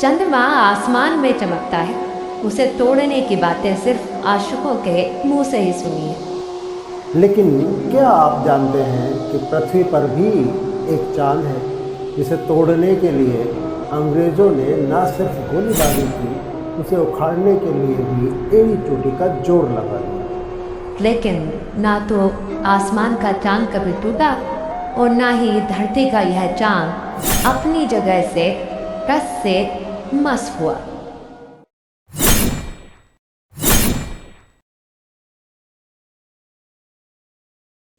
चंद्रमा आसमान में चमकता है, उसे तोड़ने की बातें सिर्फ आशिकों के मुंह से ही सुनी है। लेकिन क्या आप जानते हैं कि पृथ्वी पर भी एक चांद है जिसे तोड़ने के लिए अंग्रेजों ने न सिर्फ गोलीबारी की, उसे उखाड़ने के लिए भी एड़ी चोटी का जोर लगा दिया। लेकिन ना तो आसमान का चांद कभी टूटा और ना ही धरती का यह चांद अपनी जगह से टस से मस हुआ।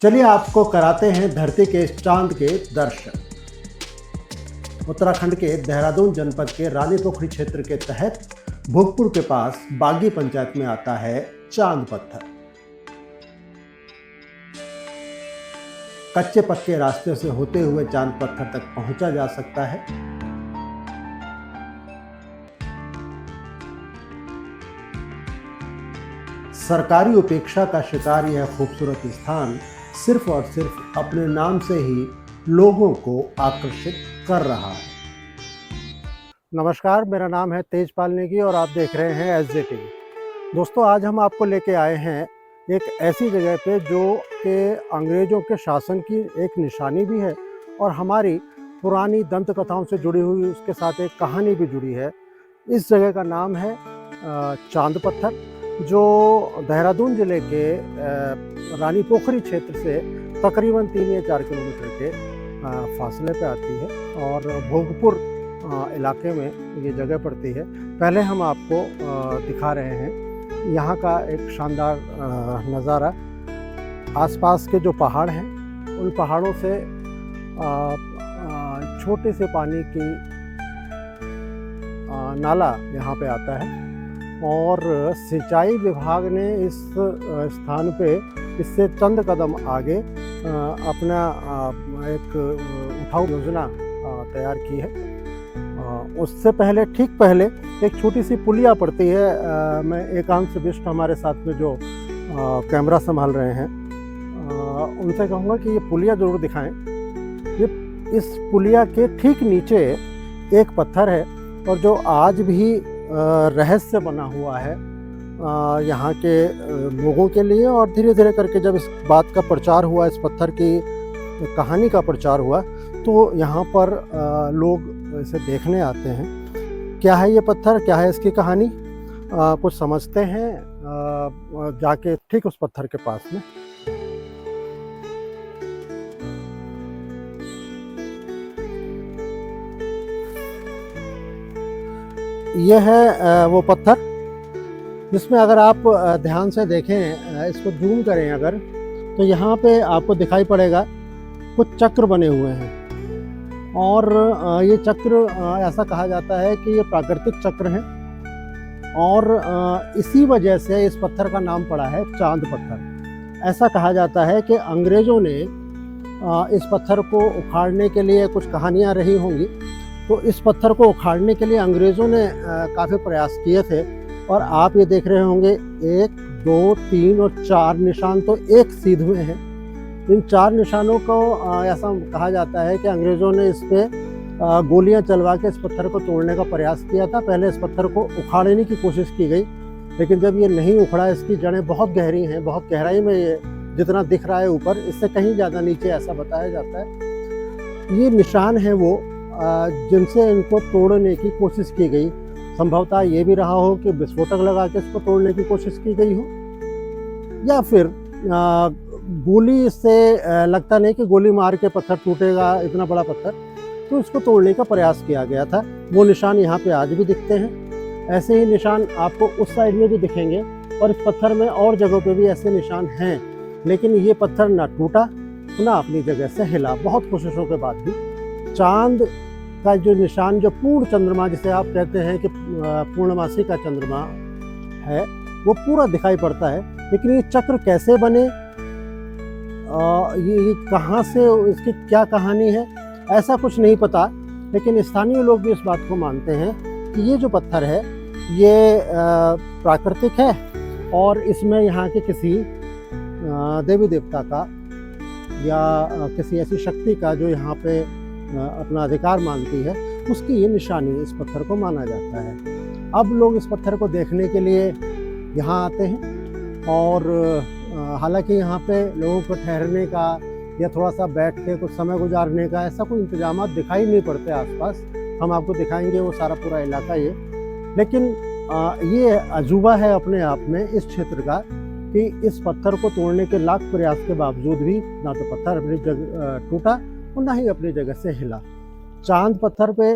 चलिए आपको कराते हैं धरती के इस चांद के दर्शन। उत्तराखंड के देहरादून जनपद के रानी पोखरी क्षेत्र के तहत भोगपुर के पास बागी पंचायत में आता है चांद पत्थर। कच्चे पक्के रास्ते से होते हुए चांद पत्थर तक पहुंचा जा सकता है। सरकारी उपेक्षा का शिकार यह खूबसूरत स्थान सिर्फ और सिर्फ अपने नाम से ही लोगों को आकर्षित कर रहा है। नमस्कार, मेरा नाम है तेजपाल नेगी और आप देख रहे हैं SJ TV। दोस्तों, आज हम आपको लेके आए हैं एक ऐसी जगह पे जो कि अंग्रेज़ों के शासन की एक निशानी भी है और हमारी पुरानी दंत कथाओं से जुड़ी हुई उसके साथ एक कहानी भी जुड़ी है। इस जगह का नाम है चांद पत्थर, जो देहरादून ज़िले के रानी पोखरी क्षेत्र से तकरीबन 3 या 4 किलोमीटर के फासले पे आती है और भोगपुर इलाके में ये जगह पड़ती है। पहले हम आपको दिखा रहे हैं यहाँ का एक शानदार नज़ारा। आसपास के जो पहाड़ हैं उन पहाड़ों से छोटे से पानी की नाला यहाँ पे आता है और सिंचाई विभाग ने इस स्थान पे इससे चंद कदम आगे अपना एक उठाऊ योजना तैयार की है। उससे पहले, ठीक पहले एक छोटी सी पुलिया पड़ती है। मैं एकांश बिष्ट हमारे साथ में जो कैमरा संभाल रहे हैं उनसे कहूँगा कि ये पुलिया ज़रूर दिखाएं। ये इस पुलिया के ठीक नीचे एक पत्थर है और जो आज भी रहस्य बना हुआ है यहाँ के लोगों के लिए। और धीरे धीरे करके जब इस बात का प्रचार हुआ, इस पत्थर की कहानी का प्रचार हुआ, तो यहाँ पर लोग इसे देखने आते हैं। क्या है ये पत्थर, क्या है इसकी कहानी, कुछ समझते हैं जाके ठीक उस पत्थर के पास में। यह है वो पत्थर जिसमें अगर आप ध्यान से देखें, इसको जूम करें अगर, तो यहाँ पे आपको दिखाई पड़ेगा कुछ चक्र बने हुए हैं और ये चक्र ऐसा कहा जाता है कि ये प्राकृतिक चक्र हैं और इसी वजह से इस पत्थर का नाम पड़ा है चांद पत्थर। ऐसा कहा जाता है कि अंग्रेज़ों ने इस पत्थर को उखाड़ने के लिए, कुछ कहानियाँ रही होंगी, तो इस पत्थर को उखाड़ने के लिए अंग्रेज़ों ने काफ़ी प्रयास किए थे। और आप ये देख रहे होंगे 1, 2, 3 और 4 निशान तो एक सीध में हैं। इन 4 निशानों को ऐसा कहा जाता है कि अंग्रेज़ों ने इस पे गोलियां चलवा के इस पत्थर को तोड़ने का प्रयास किया था। पहले इस पत्थर को उखाड़ने की कोशिश की गई, लेकिन जब ये नहीं उखड़ा, इसकी जड़ें बहुत गहरी हैं, बहुत गहराई में ये जितना दिख रहा है ऊपर, इससे कहीं ज़्यादा नीचे ऐसा बताया जाता है। ये निशान है वो जिनसे इनको तोड़ने की कोशिश की गई। संभवतः ये भी रहा हो कि विस्फोटक लगा के इसको तोड़ने की कोशिश की गई हो, या फिर गोली से लगता नहीं कि गोली मार के पत्थर टूटेगा, इतना बड़ा पत्थर, तो इसको तोड़ने का प्रयास किया गया था। वो निशान यहाँ पे आज भी दिखते हैं। ऐसे ही निशान आपको उस साइड में भी दिखेंगे और इस पत्थर में और जगहों पे भी ऐसे निशान हैं, लेकिन ये पत्थर ना टूटा ना अपनी जगह से हिला। बहुत कोशिशों के बाद भी चांद का जो निशान, जो पूर्ण चंद्रमा जिसे आप कहते हैं कि पूर्णमासी का चंद्रमा है, वो पूरा दिखाई पड़ता है। लेकिन ये चक्र कैसे बने, ये कहाँ से, इसकी क्या कहानी है, ऐसा कुछ नहीं पता। लेकिन स्थानीय लोग भी इस बात को मानते हैं कि ये जो पत्थर है ये प्राकृतिक है और इसमें यहाँ के किसी देवी देवता का या किसी ऐसी शक्ति का जो यहाँ पे अपना अधिकार मानती है, उसकी ये निशानी इस पत्थर को माना जाता है। अब लोग इस पत्थर को देखने के लिए यहाँ आते हैं और हालांकि यहाँ पे लोगों को ठहरने का या थोड़ा सा बैठ के कुछ समय गुजारने का ऐसा कोई इंतजाम दिखाई नहीं पड़ते आसपास। हम आपको दिखाएंगे वो सारा पूरा इलाका ये, लेकिन ये अजूबा है अपने आप में इस क्षेत्र का कि इस पत्थर को तोड़ने के लाख प्रयास के बावजूद भी ना तो पत्थर अपनी जगह टूटा और ना ही अपनी जगह से हिला। चांद पत्थर पे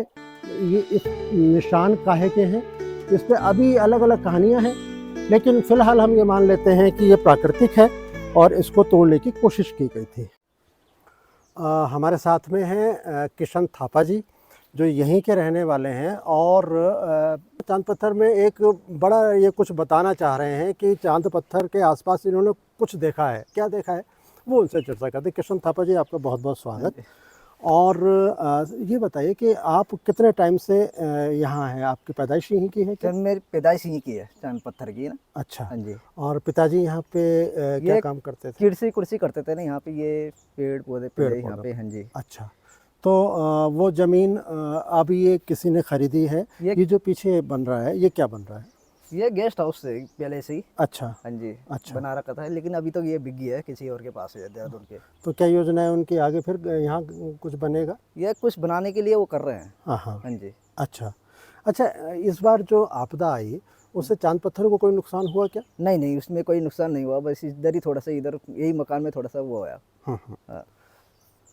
ये इस निशान काहे के हैं, इस पे अभी अलग अलग कहानियां हैं, लेकिन फिलहाल हम ये मान लेते हैं कि ये प्राकृतिक है और इसको तोड़ने की कोशिश की गई थी। हमारे साथ में हैं किशन थापा जी, जो यहीं के रहने वाले हैं और चांद पत्थर में एक बड़ा ये कुछ बताना चाह रहे हैं कि चांद पत्थर के आसपास इन्होंने कुछ देखा है। क्या देखा है वो उनसे चर्चा करते हैं। किशन थापा जी, आपका बहुत बहुत स्वागत। और ये बताइए कि आप कितने टाइम से यहाँ हैं, आपकी पैदाइश यहीं की है क्या? मेरी पैदाइश यहीं की है, चांद पत्थर की है ना। अच्छा। हाँ जी। और पिताजी यहाँ पे क्या काम करते थे? कुर्सी करते थे ना यहाँ पे, ये पेड़ पौधे यहाँ पे। हाँ जी। अच्छा, तो वो ज़मीन अब ये किसी ने खरीदी है? ये जो पीछे बन रहा है ये क्या बन रहा है? ये गेस्ट हाउस है पहले से ही। अच्छा। हाँ जी। अच्छा, बना रखा था, लेकिन अभी तो ये बिक गया है, किसी और के पास है देहरादून के। तो क्या योजना है उनकी आगे, फिर यहाँ कुछ बनेगा? ये कुछ बनाने के लिए वो कर रहे हैं। हाँ हाँ। हाँ जी। अच्छा अच्छा, इस बार जो आपदा आई उससे चांद पत्थर को कोई नुकसान हुआ क्या? नहीं नहीं, उसमें कोई नुकसान नहीं हुआ, बस इधर ही थोड़ा सा, इधर यही मकान में थोड़ा सा वो आया। हाँ।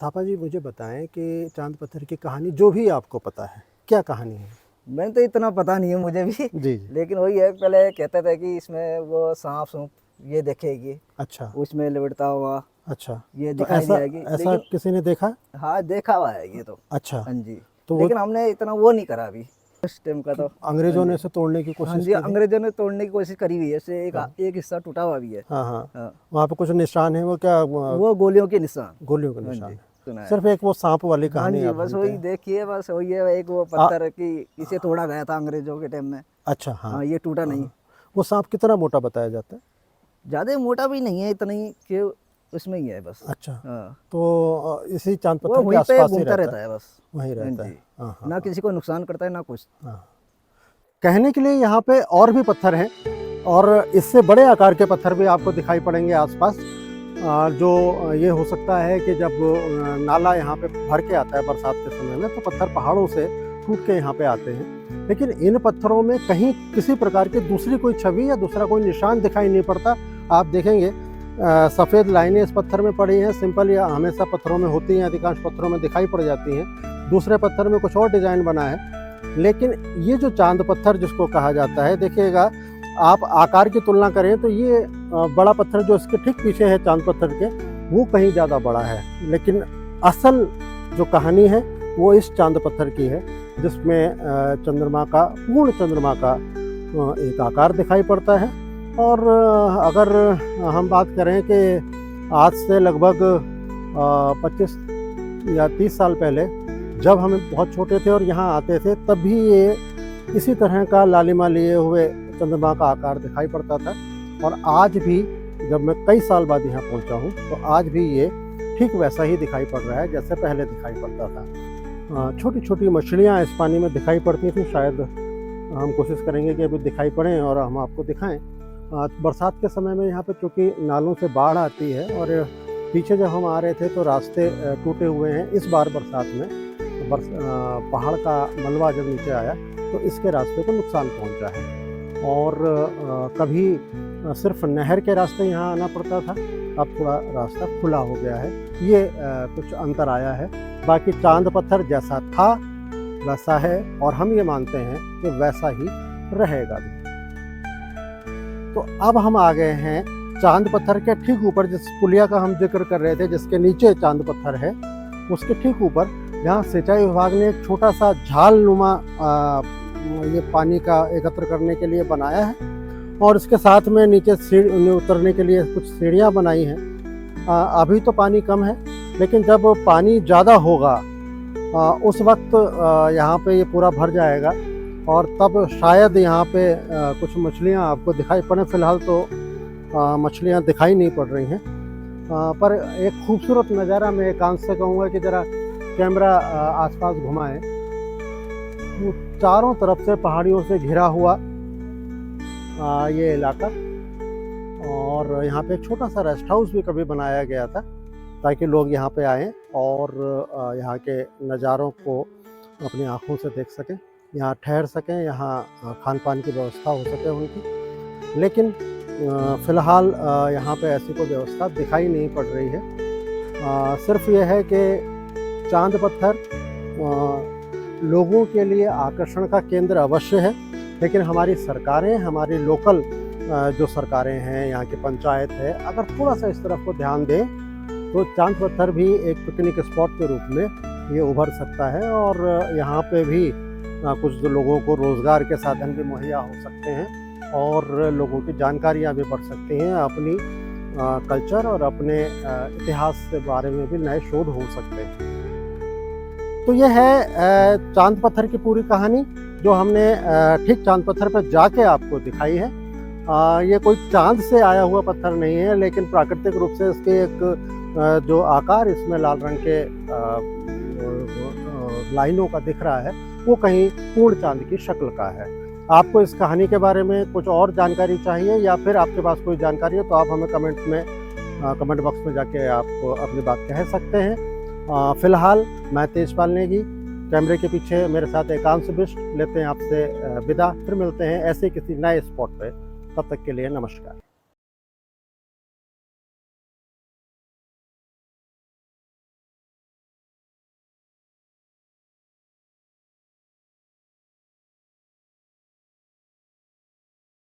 थापा जी, मुझे बताएं कि चांद पत्थर की कहानी जो भी आपको पता है, क्या कहानी है? मैंने तो इतना पता नहीं है मुझे भी जी। लेकिन वही है, पहले कहते थे कि इसमें वो सांप सूप ये देखेगी। अच्छा। उसमें लिपटता हुआ। अच्छा, ये तो दिखाई नहीं आएगी। ऐसा किसी ने देखा? हाँ, देखा हुआ है ये तो। अच्छा। हाँ जी। तो लेकिन हमने इतना वो नहीं करा अभी उस टाइम का। तो अंग्रेजों ने इसे तोड़ने की हाँ कोशिश जी, की? अंग्रेजों ने तोड़ने की कोशिश करी हुई है, इससे एक हिस्सा टूटा हुआ भी है। हाँ हाँ। हाँ। वहाँ पे कुछ निशान है, वो क्या? वो गोलियों के निशान। गोलियों के हाँ निशान। जी, सुना है। सिर्फ एक वो सांप वाली हाँ कहानी जी, आप बस बोलते वही हैं। देखिए, बस वही है, एक वो पत्थर की इसे तोड़ा गया था अंग्रेजों के टाइम में। अच्छा। हाँ। हाँ, ये टूटा नहीं। वो सांप कितना मोटा बताया जाता है? ज्यादा मोटा भी नहीं है, इतना ही कि उसमें ही है बस। अच्छा। हाँ। तो इसी चांद वो पत्थर के वहीं पे आसपास ही घूमता रहता रहता है बस। वहीं रहता हाँ है। जी। हाँ हाँ। ना किसी को नुकसान करता है ना कुछ। हाँ। कहने के लिए यहाँ पे और भी पत्थर हैं और इससे बड़े आकार के पत्थर भी आपको दिखाई पड़ेंगे आसपास, जो ये हो सकता है कि जब नाला यहाँ पे भर के आता है बरसात के समय में, तो पत्थर पहाड़ों से टूट के यहाँ पे आते हैं। लेकिन इन पत्थरों में कहीं किसी प्रकार की दूसरी कोई छवि या दूसरा कोई निशान दिखाई नहीं पड़ता। आप देखेंगे सफ़ेद लाइनें इस पत्थर में पड़ी हैं, सिंपल या हमेशा पत्थरों में होती हैं, अधिकांश पत्थरों में दिखाई पड़ जाती हैं। दूसरे पत्थर में कुछ और डिज़ाइन बना है। लेकिन ये जो चांद पत्थर जिसको कहा जाता है, देखिएगा आप आकार की तुलना करें तो ये बड़ा पत्थर जो इसके ठीक पीछे है चांद पत्थर के, वो कहीं ज़्यादा बड़ा है। लेकिन असल जो कहानी है वो इस चांद पत्थर की है, जिसमें चंद्रमा का, पूर्ण चंद्रमा का एक आकार दिखाई पड़ता है। और अगर हम बात करें कि आज से लगभग 25 या 30 साल पहले जब हम बहुत छोटे थे और यहाँ आते थे, तब भी ये इसी तरह का लालिमा लिए हुए चंद्रमा का आकार दिखाई पड़ता था। और आज भी जब मैं कई साल बाद यहाँ पहुँचा हूँ तो आज भी ये ठीक वैसा ही दिखाई पड़ रहा है जैसे पहले दिखाई पड़ता था। छोटी छोटी मछलियाँ इस पानी में दिखाई पड़ती थी, शायद हम कोशिश करेंगे कि अभी दिखाई पड़ें और हम आपको दिखाएं। बरसात के समय में यहाँ पे चूँकि नालों से बाढ़ आती है और पीछे जब हम आ रहे थे तो रास्ते टूटे हुए हैं। इस बार बरसात में पहाड़ का मलबा जब नीचे आया तो इसके रास्ते को नुकसान पहुँचा है। और कभी सिर्फ नहर के रास्ते यहाँ आना पड़ता था, अब थोड़ा रास्ता खुला हो गया है। ये कुछ अंतर आया है। बाकी चांद पत्थर जैसा था वैसा है और हम ये मानते हैं कि वैसा ही रहेगा भी। तो अब हम आ गए हैं चांद पत्थर के ठीक ऊपर, जिस पुलिया का हम जिक्र कर रहे थे जिसके नीचे चांद पत्थर है, उसके ठीक ऊपर यहाँ सिंचाई विभाग ने एक छोटा सा झाल नुमा ये पानी का एकत्र करने के लिए बनाया है। और इसके साथ में नीचे उतरने के लिए कुछ सीढ़ियाँ बनाई हैं। अभी तो पानी कम है, लेकिन जब पानी ज़्यादा होगा उस वक्त यहाँ पे ये पूरा भर जाएगा और तब शायद यहाँ पे कुछ मछलियाँ आपको दिखाई पड़े। फिलहाल तो मछलियाँ दिखाई नहीं पड़ रही हैं, पर एक खूबसूरत नज़ारा मैं एकांत से कहूँगा कि ज़रा कैमरा आसपास घुमाएं वो चारों तरफ से पहाड़ियों से घिरा हुआ ये इलाका। और यहाँ पे एक छोटा सा रेस्ट हाउस भी कभी बनाया गया था ताकि लोग यहाँ पे आएँ और यहाँ के नज़ारों को अपनी आँखों से देख सकें, यहाँ ठहर सकें, यहाँ खान पान की व्यवस्था हो सके उनकी। लेकिन फ़िलहाल यहाँ पे ऐसी कोई व्यवस्था दिखाई नहीं पड़ रही है। सिर्फ ये है कि चांद पत्थर लोगों के लिए आकर्षण का केंद्र अवश्य है, लेकिन हमारी सरकारें, हमारी लोकल जो सरकारें हैं, यहाँ की पंचायत है, अगर थोड़ा सा इस तरफ को ध्यान दें तो चांद पत्थर भी एक पिकनिक स्पॉट के रूप में ये उभर सकता है और यहाँ पे भी कुछ लोगों को रोज़गार के साधन भी मुहैया हो सकते हैं और लोगों की जानकारियाँ भी बढ़ सकती हैं, अपनी कल्चर और अपने इतिहास के बारे में भी नए शोध हो सकते हैं। तो ये है चांद पत्थर की पूरी कहानी जो हमने ठीक चांद पत्थर पर जाके आपको दिखाई है। ये कोई चांद से आया हुआ पत्थर नहीं है, लेकिन प्राकृतिक रूप से इसके एक जो आकार इसमें लाल रंग के लाइनों का दिख रहा है वो कहीं पूर्ण चांद की शक्ल का है। आपको इस कहानी के बारे में कुछ और जानकारी चाहिए या फिर आपके पास कोई जानकारी है तो आप हमें कमेंट बॉक्स में जाके आप अपनी बात कह सकते हैं। फ़िलहाल मैं तेजपाल नेगी, कैमरे के पीछे मेरे साथ एकांश बिष्ट लेते हैं आपसे विदा। फिर मिलते हैं ऐसे किसी नए स्पॉट पे, तब तक के लिए नमस्कार।